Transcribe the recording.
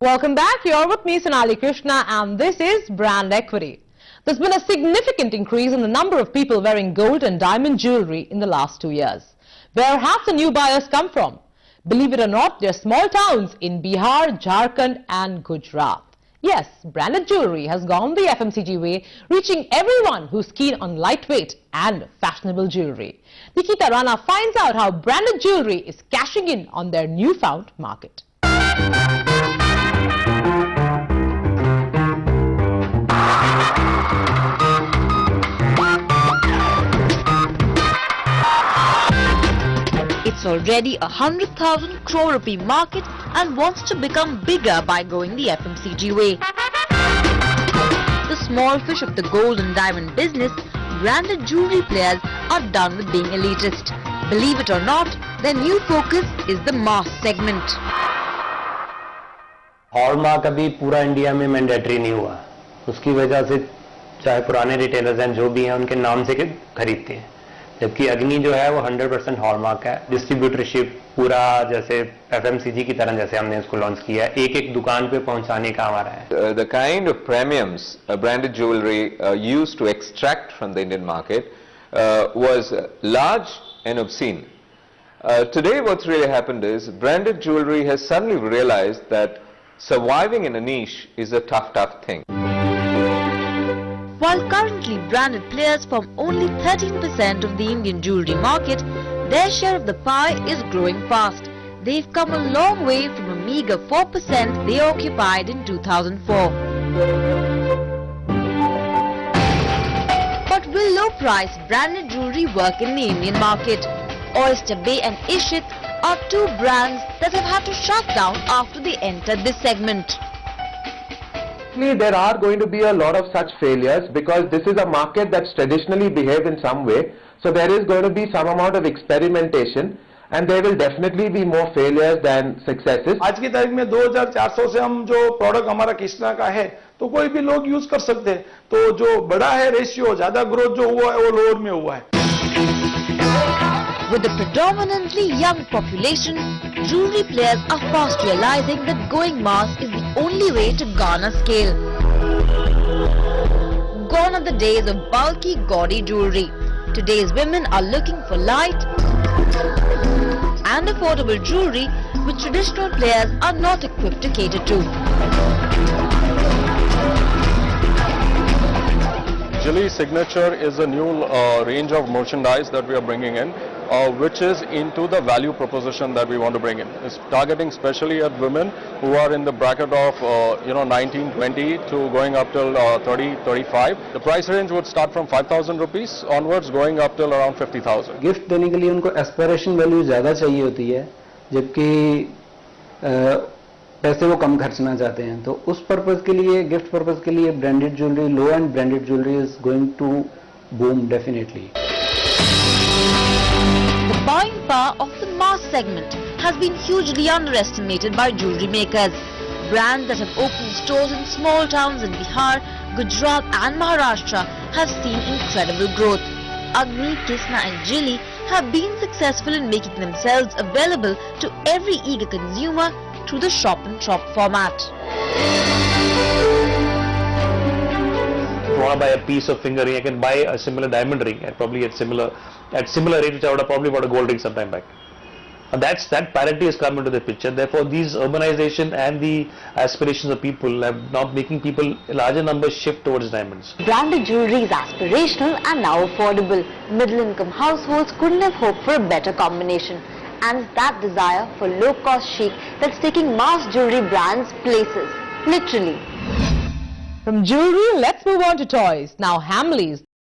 Welcome back. You're with me, Sonali Krishna, and this is Brand Equity. There's been a significant increase in the number of people wearing gold and diamond jewelry in the last 2 years. Where have the new buyers come from? Believe it or not, they're small towns in Bihar, Jharkhand and Gujarat. Yes, branded jewelry has gone the FMCG way, reaching everyone who's keen on lightweight and fashionable jewelry. Nikita Rana finds out how branded jewelry is cashing in on their newfound market. It's already a 100,000 crore rupee market and wants to become bigger by going the FMCG way. The small fish of the gold and diamond business, branded jewelry players are done with being elitist. Believe it or not, their new focus is the mass segment. Hallmark अभी पूरा India में mandatory नहीं हुआ, उसकी वजह से चाहे पुराने रिटेलर्स हैं जो भी हैं उनके नाम से खरीदते हैं, जबकि अग्नि जो है वो 100% हॉलमार्क है. डिस्ट्रीब्यूटरशिप पूरा जैसे एफएमसीजी की तरह जैसे हमने इसको लॉन्च किया है, एक एक दुकान पे पहुंचाने का हमारा है. The kind of premiums branded jewelry used to extract from the Indian market was large and obscene. Today what's really happened is branded jewelry has suddenly realized that surviving in a niche is a tough thing. While currently branded players form only 13% of the Indian jewelry market, their share of the pie is growing fast. They've come a long way from a meager 4% they occupied in 2004. But will low-priced branded jewelry work in the Indian market? Oyster Bay and Ishit are two brands that have had to shut down after they entered this segment. There are going to be a lot of such failures because this is a market that's traditionally behaved in some way. So there is going to be some amount of experimentation and there will definitely be more failures than successes. आज की तारीख में 2400 से हम जो product हमारा कृष्णा का है तो कोई भी लोग यूज कर सकते हैं. तो जो बड़ा है रेशियो, ज्यादा ग्रोथ जो हुआ है वो लोअर में हुआ है. With a predominantly young population, jewelry players are fast realizing that going mass is the only way to garner scale. Gone are the days of bulky, gaudy jewelry. Today's women are looking for light and affordable jewelry which traditional players are not equipped to cater to. Jilly Signature is a new range of merchandise that we are bringing in, which is into the value proposition that we want to bring in. It's targeting especially at women who are in the bracket of 19-20 to going up till 30-35. The price range would start from 5,000 rupees onwards, going up till around 50,000. Gift देने के लिए उनको aspiration value ज़्यादा चाहिए होती है, जबकि पैसे वो कम खर्चना चाहते हैं. तो उस पर्पस के लिए, गिफ्ट पर्पस के लिए branded jewellery, low end branded jewellery is going to boom definitely. The buying power of the mass segment has been hugely underestimated by jewelry makers. Brands that have opened stores in small towns in Bihar, Gujarat and Maharashtra have seen incredible growth. Agni, Krishna and Jilly have been successful in making themselves available to every eager consumer through the shop-and-shop format. If you want to buy a piece of finger ring, I can buy a similar diamond ring at probably at similar rate which I would have probably bought a gold ring sometime back. And that parity has come into the picture. Therefore, these urbanization and the aspirations of people are now making people larger numbers shift towards diamonds. Branded jewelry is aspirational and now affordable. Middle-income households couldn't have hoped for a better combination. And it's that desire for low-cost chic that's taking mass jewelry brands places, literally. From jewelry, let's move on to toys. Now, Hamleys,